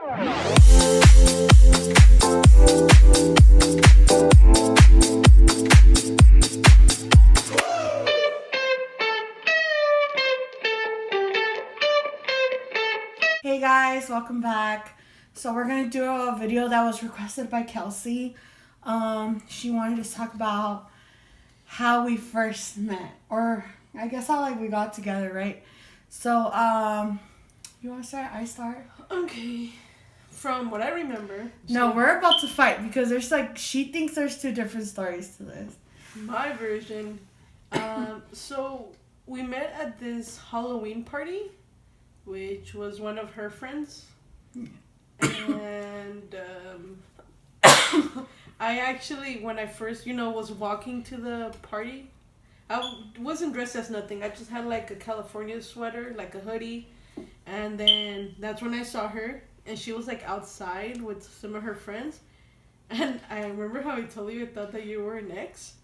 Hey guys, welcome back. So we're gonna do a video that was requested by Kelsey. She wanted us to talk about how we first met, or I guess how we got together, right? So you want to start? I start. Okay. From what I remember. No, we're about to fight because there's she thinks there's two different stories to this. My version. So we met at this Halloween party, which was one of her friends. And I actually, when I first, was walking to the party, I wasn't dressed as nothing. I just had a California sweater, a hoodie. And then that's when I saw her. And she was outside with some of her friends. And I remember how I told you I thought that you were an ex.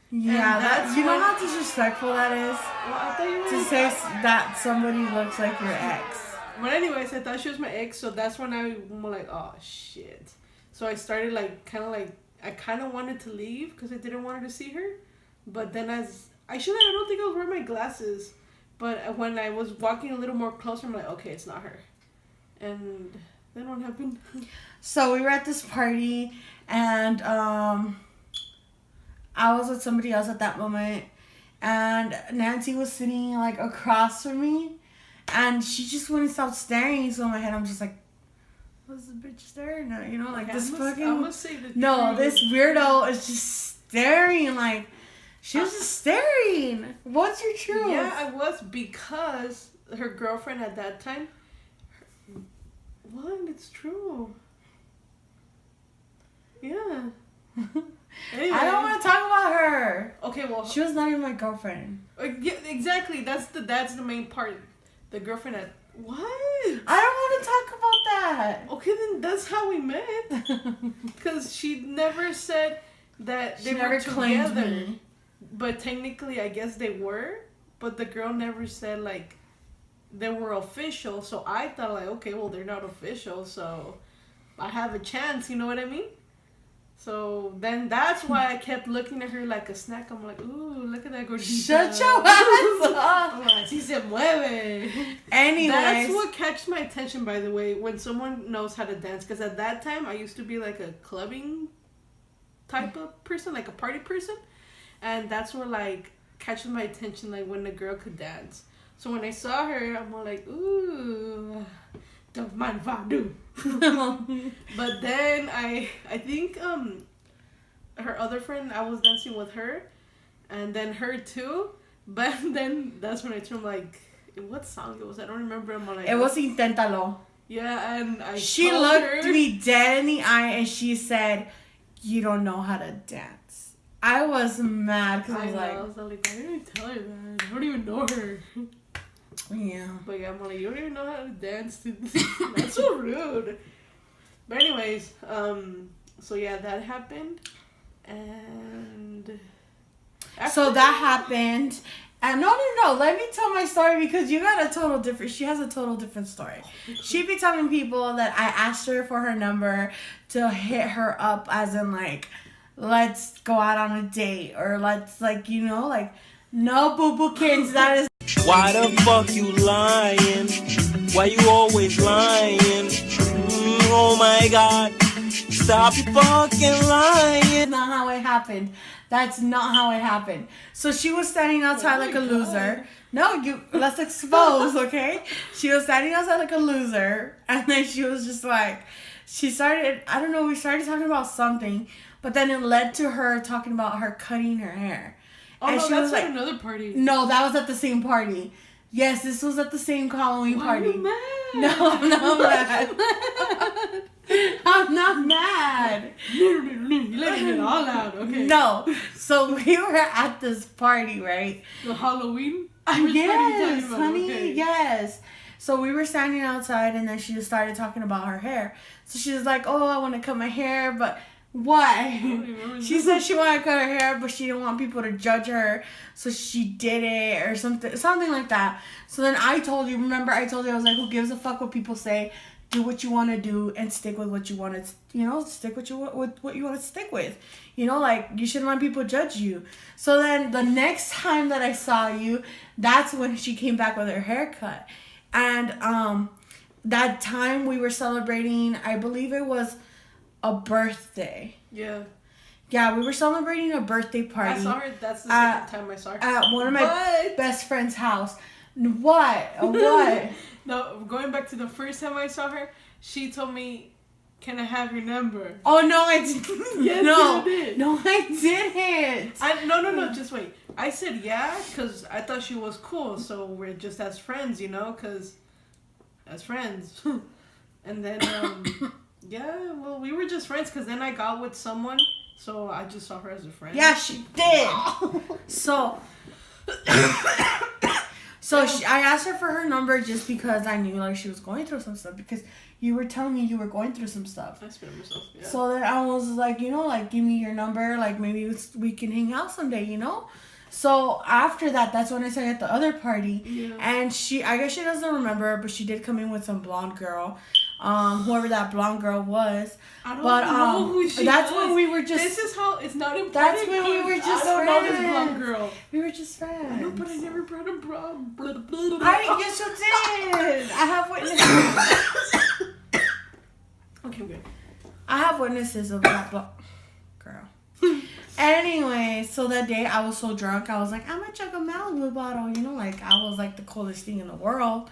Yeah, you know how disrespectful that is? Well, I thought you were to say that somebody looks like your ex. But anyways, I thought she was my ex, so that's when I'm like, oh shit. So I started I kind of wanted to leave because I didn't want her to see her. But then I don't think I was wearing my glasses. But when I was walking a little more closer, I'm like, okay, it's not her. And then what happened? So we were at this party, and I was with somebody else at that moment, and Nancy was sitting across from me, and she just wouldn't stop staring. So in my head, I'm just like, what's this bitch staring at? This weirdo is just staring. She was just staring. What's your truth? Yeah, I was, because her girlfriend at that time. What? It's true. Yeah. Anyway. I don't want to talk about her. Okay, well, she was not even my girlfriend. Yeah, exactly. That's the main part. The girlfriend at what? I don't want to talk about that. Okay, then that's how we met. Because she never said that they were together. Me. But technically, I guess they were. But the girl never said they were official. So I thought okay, well, they're not official, so I have a chance. You know what I mean? So then that's why I kept looking at her like a snack. I'm like, ooh, look at that gordita. Shut your ass up. I'm like, si se mueve. Anyways. That's what catches my attention, by the way, when someone knows how to dance. Because at that time, I used to be a clubbing type of person, a party person. And that's what catches my attention, when a girl could dance. So when I saw her, I'm like, ooh, don't mind if I do. But then I think her other friend, I was dancing with her, and then her too. But then that's when I turned what song it was? I don't remember. I'm like, it was Inténtalo. Yeah, and she looked me dead in the eye and she said, "You don't know how to dance." I was mad because I was like, why did I tell her that? I don't even know her. Yeah. But yeah, I'm like, you don't even know how to dance. That's so rude. But anyways, so yeah, that happened. And so that happened. And no. Let me tell my story because you got she has a total different story. She be telling people that I asked her for her number to hit her up as in let's go out on a date, or let's no boo-boo kids, that is. Why the fuck you lying? Why you always lying? Oh my god, stop fucking lying. That's not how it happened. That's not how it happened. So she was standing outside a loser. No, let's expose, okay? She was standing outside like a loser, and then she was just she started, I don't know, we started talking about something, but then it led to her talking about her cutting her hair. Oh, and no, she that's was another party. No, that was at the same party. Yes, this was at the same Halloween party. Why are you mad? No, I'm not mad. I'm not mad. You're letting it all out, okay? No. So we were at this party, right? The Halloween? Yes, honey, okay. yes. So we were standing outside, and then she just started talking about her hair. So she was like, oh, I want to cut my hair, but What? remember She this. said she wanted to cut her hair, but she didn't want people to judge her, so she did it or something like that. So then I told you, remember I told you, I was like, who gives a fuck what people say? Do what you want to do and stick with what you want to, stick with what you want to stick with. Like, you shouldn't let people judge you. So then the next time that I saw you, that's when she came back with her haircut. And that time we were celebrating, I believe it was a birthday. Yeah. Yeah, we were celebrating a birthday party. I saw her. That's the second time I saw her. At one of my best friend's house. What? What? No, going back to the first time I saw her, she told me, "Can I have your number?" Oh no, I didn't. Yes, no, you did. No, I didn't. No. Just wait. I said yeah because I thought she was cool. So we're just as friends, because as friends. And then yeah, well, we were just friends because then I got with someone, so I just saw her as a friend. Yeah, she did. So. I asked her for her number just because I knew like she was going through some stuff, because you were telling me you were going through some stuff. I spit on myself. Yeah. So then I was like, like, give me your number, like maybe we can hang out someday, So after that, that's when I saw her at the other party. Yeah. And I guess she doesn't remember, but she did come in with some blonde girl. Whoever that blonde girl was. I don't know who she that's was. when we were just. This is how it's not important. That's when we were just I don't know this friends. blonde girl. We were just friends. I know, but I never brought a bra. Yes, you did. I have witnesses. Okay, good. I have witnesses of that girl. Anyway, so that day I was so drunk, I was like, I'm gonna chug a Malibu bottle, like I was like the coolest thing in the world.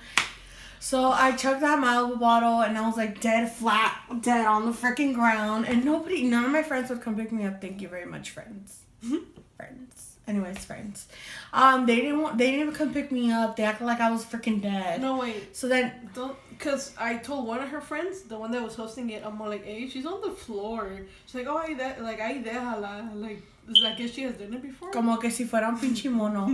So I chugged that Malibu bottle and I was like dead on the freaking ground, and none of my friends would come pick me up. Thank you very much, friends. Friends. Anyways, friends. They didn't even come pick me up. They acted like I was freaking dead. No, wait. So then, because I told one of her friends, the one that was hosting it, I'm all like, hey, she's on the floor. She's like, oh, ahí déjala. Like, I guess she has done it before. como que si fuera un pinche mono.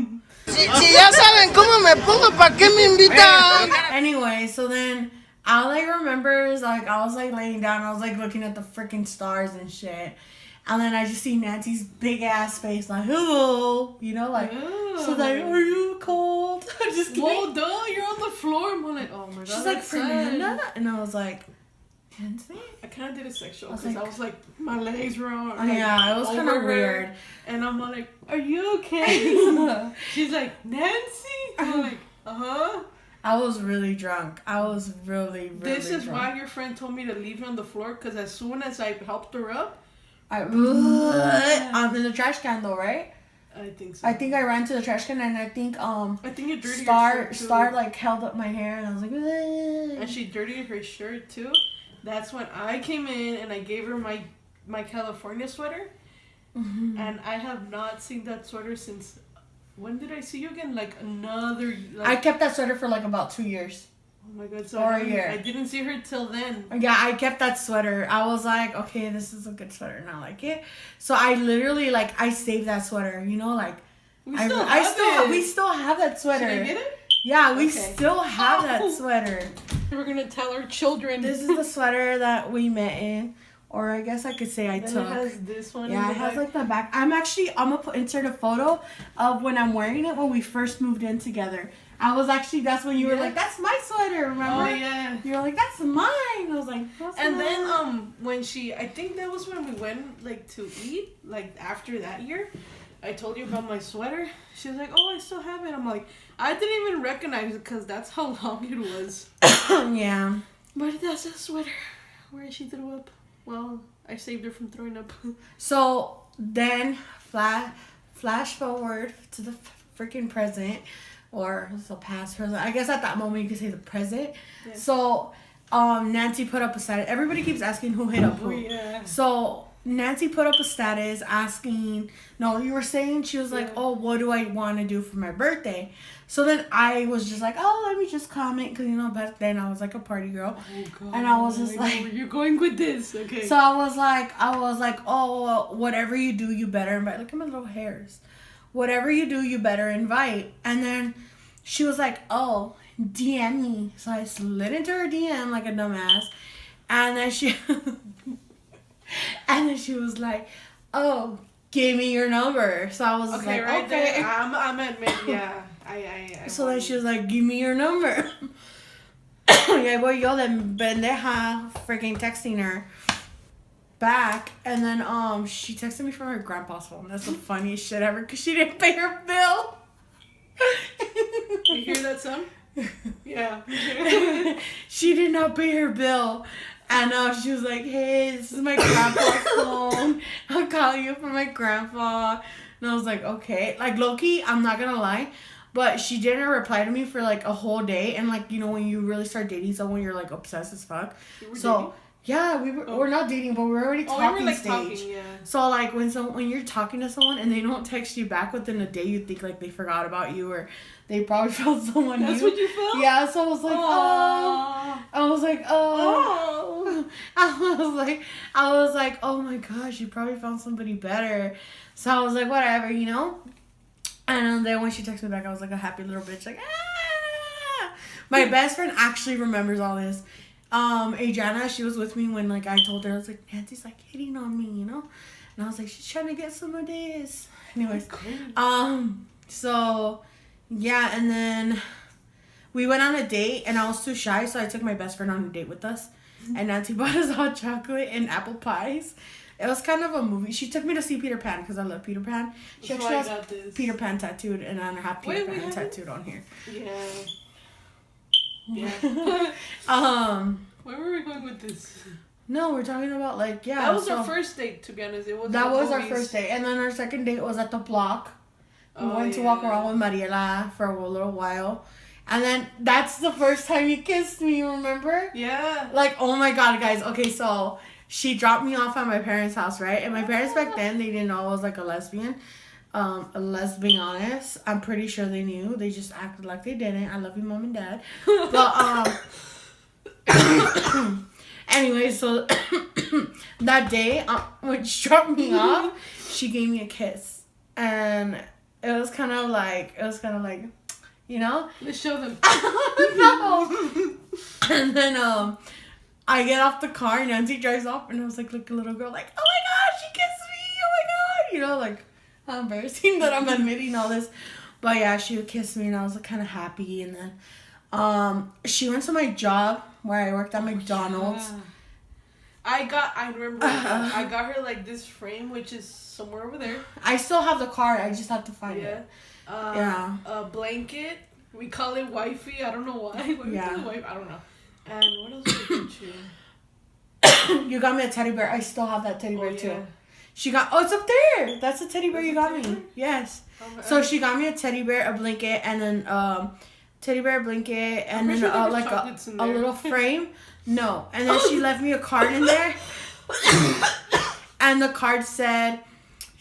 Si ya saben cómo me pongo, ¿para qué me invitan? Anyway, so then all I remember is like I was like laying down, I was like looking at the freaking stars and shit. And then I just see Nancy's big ass face, like, hello, like, so like, are you cold? I'm just kidding. Well, duh, you're on the floor. I'm like, oh my god. She's like, Fernanda? And I was like, Nancy? I kind of did it sexual because I I was like, my legs were on. Oh, yeah, it was kind of weird. And I'm like, are you okay? She's like, Nancy? I'm like, uh-huh. I was really drunk. I was really This is drunk. why your friend told me to leave her on the floor, because as soon as I helped her up, in the trash can though, right? I think so. I think I ran to the trash can, and I think you dirtied her shirt too. Star like held up my hair, and I was like, ugh. And she dirtied her shirt too. That's when I came in and I gave her my California sweater. Mm-hmm. And I have not seen that sweater since. When did I see you again? Like another. I kept that sweater for like about 2 years. Oh my god! So or a year. I didn't see her till then. Yeah, I kept that sweater. I was like, okay, this is a good sweater, and I like it. So I literally I saved that sweater. Like we still have that sweater. Should I get it? Yeah, we still have that sweater. We're gonna tell our children. This is the sweater that we met in, or I guess I could say I took. It has this one. Yeah, it has like the back. I'm gonna insert a photo of when I'm wearing it when we first moved in together. That's when you were like, that's my sweater, remember? Oh, yeah. You were like, that's mine. I was like, that's and mine. then, when I think that was when we went, to eat, after that year, I told you about my sweater. She was like, oh, I still have it. I'm like, I didn't even recognize it because that's how long it was. Yeah. But that's a sweater where she threw up. Well, I saved her from throwing up. So, then, flash forward to the freaking present. Or the past, present. I guess at that moment you could say the present. Yeah. So, Nancy put up a status. Everybody keeps asking who hit up who. Oh, yeah. So, Nancy put up a status asking, no, you were saying, she was like, oh, what do I want to do for my birthday? So then I was just like, oh, let me just comment. Because, back then I was like a party girl. Oh, God. And I was just like, where you're going with this. Okay. So I was like, oh, whatever you do, you better invite. Look at my little hairs. Whatever you do, you better invite. And then she was like, oh, DM me. So I slid into her DM like a dumbass. And then And then she was like, oh, give me your number. So I was Okay, like, right okay. there. I'm admit, yeah. I So then she was like, give me your number. Yeah, boy, yo, then pendeja freaking texting her back. And then she texted me from her grandpa's phone. That's the funniest shit ever because she didn't pay her bill. You hear that, son? Yeah. She did not pay her bill. And she was like, hey, this is my grandpa's phone. I'll call you from my grandpa. And I was like, okay. Like, low-key, I'm not going to lie. But she didn't reply to me for, like, a whole day. And, like, you know, when you really start dating someone, you're, like, obsessed as fuck. So, dating? Yeah, we're not dating, but we're already talking stage. Talking, yeah. So, like, when you're talking to someone and they don't text you back within a day, you think, like, they forgot about you or they probably found someone new. That's what you felt? Yeah, so I was like, oh. I was like, oh. I was like, oh, my gosh, you probably found somebody better. So I was like, whatever, you know? And then when she texted me back, I was like a happy little bitch, like, ah! My best friend actually remembers all this. Adriana, she was with me when, like, I told her, I was like, Nancy's, like, hitting on me, you know? And I was like, she's trying to get some of this. Anyways, so, yeah, and then we went on a date, and I was too shy, so I took my best friend on a date with us. And Nancy bought us hot chocolate and apple pies. It was kind of a movie. She took me to see Peter Pan because I love Peter Pan. She actually has Peter Pan tattooed, and I have Peter Pan tattooed on here. Yeah. Where were we going with this? No, we're talking about, like, yeah. That was our first date, to be honest. That was our first date. And then our second date was at the block. We went to walk around with Mariela for a little while. And then that's the first time you kissed me, remember? Yeah. Like, oh my God, guys. Okay, so she dropped me off at my parents' house, right? And my parents back then, they didn't know I was, like, a lesbian. Let's be honest. I'm pretty sure they knew. They just acted like they didn't. I love you, Mom and Dad. But, anyway, so that day, when she dropped me off, she gave me a kiss. And it was kind of like, you know? Let's show them. No. And then, I get off the car and Nancy drives off and I was like a little girl, like, oh my God, she kissed me, oh my God, you know, like, how embarrassing that I'm admitting all this. But yeah, she would kiss me and I was like kind of happy. And then she went to my job where I worked at McDonald's. Yeah. I remember I got her like this frame, which is somewhere over there. I still have the card, I just have to find it. Yeah. A blanket. We call it wifey. I don't know why. Yeah. I don't know. And what else did I get you? You got me a teddy bear. I still have that teddy bear too. Yeah. She got, it's up there. That's the teddy bear you got me. Yes. So she got me a teddy bear, a blanket, and then teddy bear, blanket, and then like a little frame. No. And then she left me a card in there. And the card said,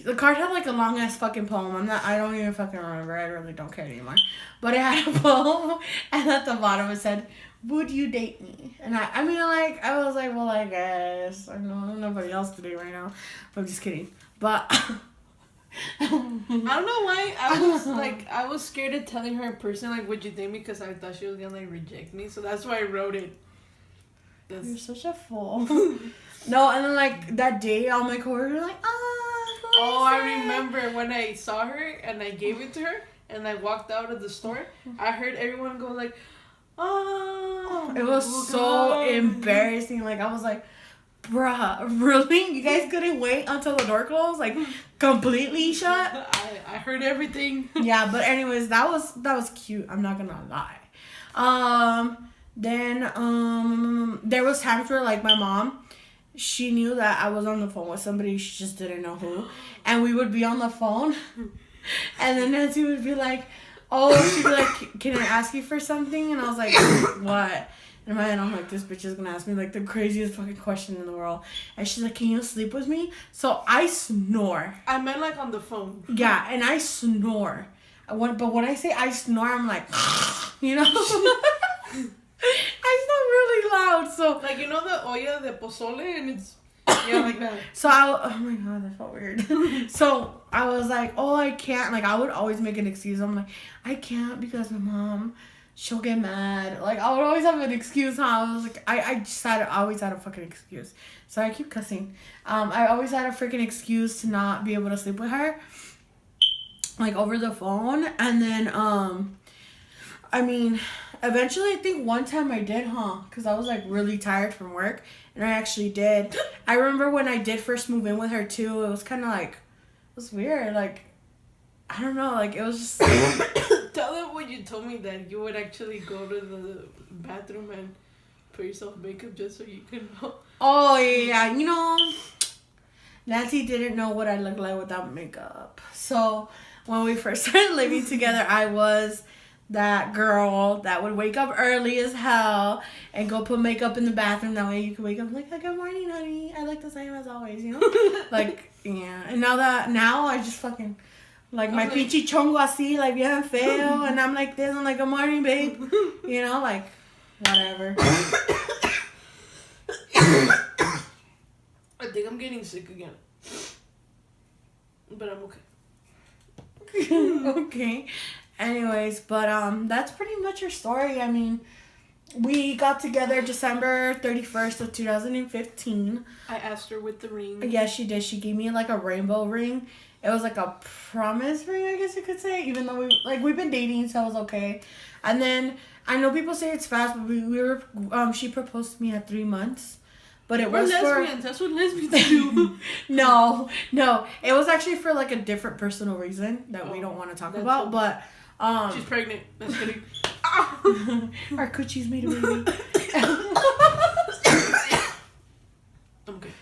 the card had like a long ass fucking poem. I don't even fucking remember. I really don't care anymore. But it had a poem, and at the bottom it said, would you date me? And I was like, well, I guess. I know nobody else to date right now. But I'm just kidding. But I don't know why I was scared of telling her in person, like, would you date me? Because I thought she was gonna like reject me. So that's why I wrote it. You're such a fool. No, and then like that day, all my coworkers were like, oh, I remember when I saw her and I gave it to her and I walked out of the store. I heard everyone go like, oh. It was so embarrassing. Like, I was like, bruh, really? You guys couldn't wait until the door closed? Like, completely shut? I heard everything. Yeah, but anyways, that was cute. I'm not gonna lie. Then there was times where, like, my mom, she knew that I was on the phone with somebody, she just didn't know who. And we would be on the phone. And then Nancy would be like, she'd be like, can I ask you for something? And I was like, what? In my head, I'm like, this bitch is gonna ask me like the craziest fucking question in the world. And she's like, can you sleep with me? So I snore. I meant like on the phone. Yeah, and I snore. But when I say I snore, I'm like, you know? I snore really loud. So like, you know the olla de pozole, and it's like that. So oh my God, that felt weird. So I was like, I can't. Like, I would always make an excuse. I'm like, I can't because my mom she'll get mad. Like, I would always have an excuse, huh? I was like, I always had a fucking excuse. Sorry, I keep cussing. I always had a freaking excuse to not be able to sleep with her, like, over the phone. And then, I mean, eventually, I think one time I did, huh? Because I was, like, really tired from work. And I actually did. I remember when I did first move in with her, too. It was kind of, like, it was weird. Like, I don't know. Like, it was just... Tell them when you told me that you would actually go to the bathroom and put yourself makeup just so you could know. Oh, yeah. You know, Nancy didn't know what I looked like without makeup. So, when we first started living together, I was that girl that would wake up early as hell and go put makeup in the bathroom. That way you could wake up like, good morning, honey. I look the same as always, you know? Like, yeah. And now I just fucking... Like, my pinche chongo así, like, bien feo. And I'm like this. I'm like, good morning, babe. You know, like, whatever. I think I'm getting sick again. But I'm okay. Okay. Anyways, but, that's pretty much her story. I mean, we got together December 31st of 2015. I asked her with the ring. Yeah, she did. She gave me, like, a rainbow ring. It was like a promise ring, I guess you could say, even though we've been dating, so it was okay. And then I know people say it's fast, but she proposed to me at 3 months, but We're lesbians. That's what lesbians do. No, it was actually for like a different personal reason that we don't want to talk about. But she's pregnant. That's kidding. Our coochie's made a baby. I'm good.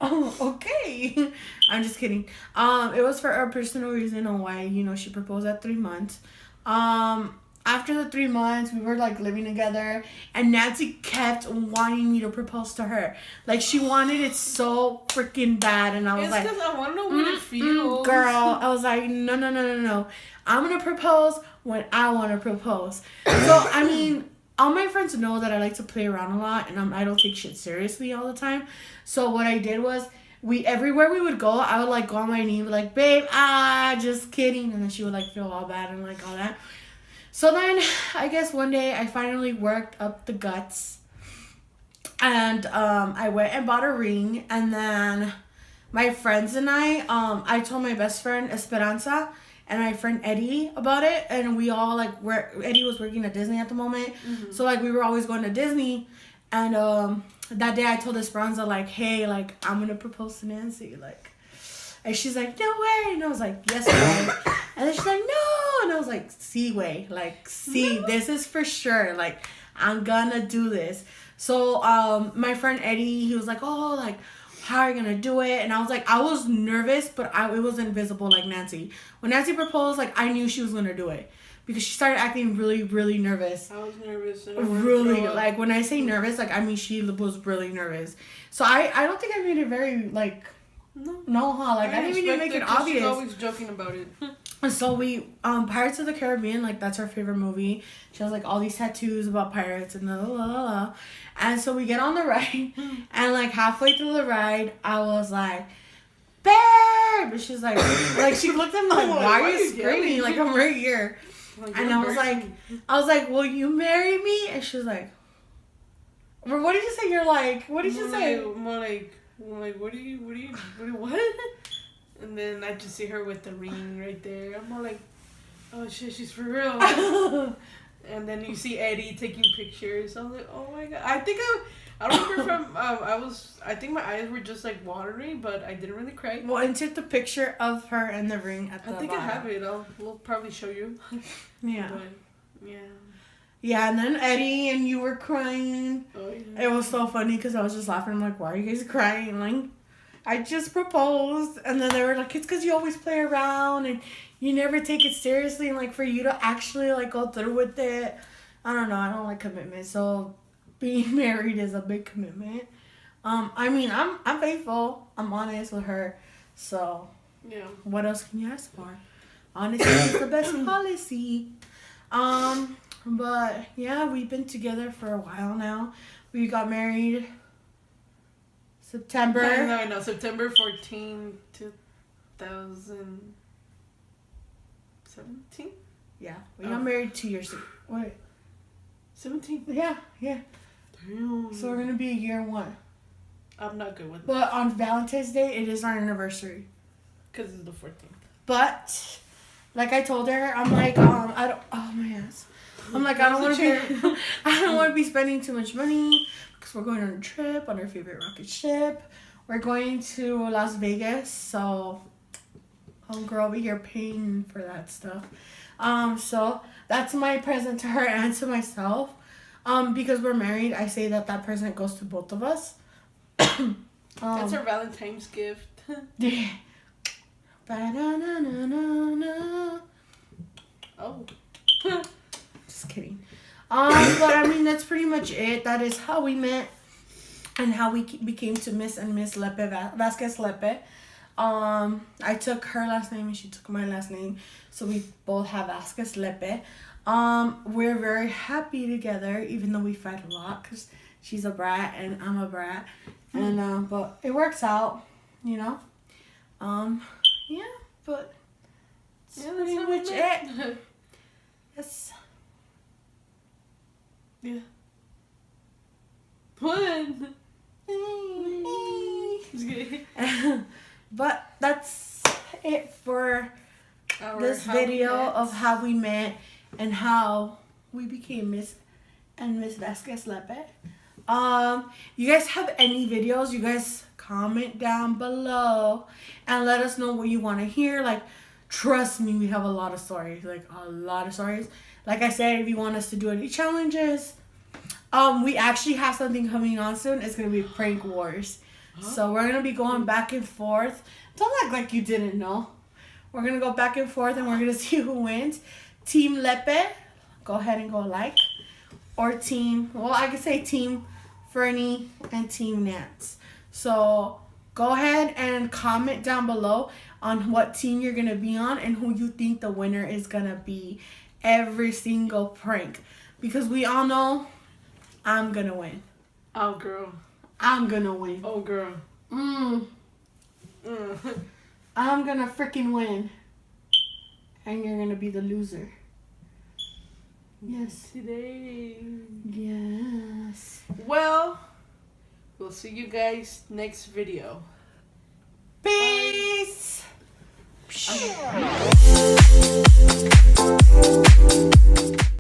Oh, okay. I'm just kidding. It was for a personal reason on why, she proposed at 3 months. After the 3 months, we were, like, living together, and Nancy kept wanting me to propose to her. Like, she wanted it so freaking bad, and I was like... It's because I want to know what it feels. Girl, I was like, no. I'm going to propose when I want to propose. So, I mean... All my friends know that I like to play around a lot, and I don't take shit seriously all the time. So what I did was, everywhere we would go, I would like go on my knee and be like, babe, just kidding. And then she would like feel all bad and like all that. So then, I guess one day I finally worked up the guts. And I went and bought a ring. And then my friends and I told my best friend, Esperanza, and my friend Eddie about it, and we all like Eddie was working at Disney at the moment, so like we were always going to Disney, and that day I told Esperanza like, hey, like I'm gonna propose to Nancy, like, and she's like, no way, and I was like, yes way, and then she's like, no, and I was like, see way, like see, this is for sure, like I'm gonna do this. So my friend Eddie, he was like, oh, like, how are you gonna do it? And I was like, I was nervous, but it was invisible like Nancy. When Nancy proposed, like I knew she was gonna do it because she started acting really, really nervous. I was nervous. Really, like when I say nervous, like I mean she was really nervous. So I don't think I made it very like no, huh? Like I didn't even make it obvious. She's always joking about it. And so we Pirates of the Caribbean, like that's her favorite movie. She has like all these tattoos about pirates and la la la. And so we get on the ride, and like halfway through the ride, I was like, babe! And she's like she looked at me like, why are you screaming? Like I'm right here. Like, and I was like, will you marry me? And she was like, what did you say? You're like, what did you say? More like, what? And then I just see her with the ring right there. I'm all like, oh shit, she's for real. And then you see Eddie taking pictures. I was like, oh my god. I don't remember from, I think my eyes were just like watery, but I didn't really cry. Well, and took the picture of her and the ring at the I think bottom. I have it. We'll probably show you. Yeah. But, yeah. Yeah, and then Eddie and you were crying. Oh, yeah. It was so funny because I was just laughing. I'm like, why are you guys crying? Like, I just proposed. And then they were like, it's because you always play around and you never take it seriously. And like, for you to actually like go through with it, I don't know. I don't like commitment. So being married is a big commitment. I mean, I'm faithful. I'm honest with her. So yeah, what else can you ask for? Honesty is the best policy. But yeah, we've been together for a while now. We got married September. No, September 14, 2017. Yeah, we got married 2 years ago. Wait. 17. Yeah. Damn. So we're gonna be a year one. I'm not good with that. But on Valentine's Day, it is our anniversary. Because it's the 14th. But, like I told her, I'm like, I don't. Oh my ass. I'm like, I don't want to be. I don't want to be spending too much money because we're going on a trip on our favorite rocket ship. We're going to Las Vegas, so homegirl over here paying for that stuff. So that's my present to her and to myself. Because we're married, I say that present goes to both of us. That's our Valentine's gift. Yeah. Ba-da-na-na-na-na. Oh. Just kidding. But I mean, that's pretty much it. That is how we met and how we became to Miss and Miss Lepe, Vasquez Lepe. I took her last name and she took my last name. So we both have Vasquez Lepe. We're very happy together, even though we fight a lot because she's a brat and I'm a brat. And, but it works out, you know. Yeah, but that's pretty much it. Yes. Yeah. What? But that's it for this video of how we met and how we became Miss and Miss Vasquez Lepe. You guys have any videos, you guys comment down below and let us know what you want to hear. Like, trust me, we have a lot of stories. Like I said, if you want us to do any challenges, we actually have something coming on soon. It's gonna be prank wars. So we're gonna be going back and forth. Don't act like you didn't know. We're gonna go back and forth and we're gonna see who wins. Team Lepe, go ahead and go like. Or I could say Team Fernie and Team Nance. So go ahead and comment down below on what team you're gonna be on and who you think the winner is gonna be every single prank. Because we all know I'm gonna win. Oh, girl. I'm gonna win. Oh, girl. I'm gonna freaking win. And you're gonna be the loser. Yes. Today. Yes. Well, we'll see you guys next video.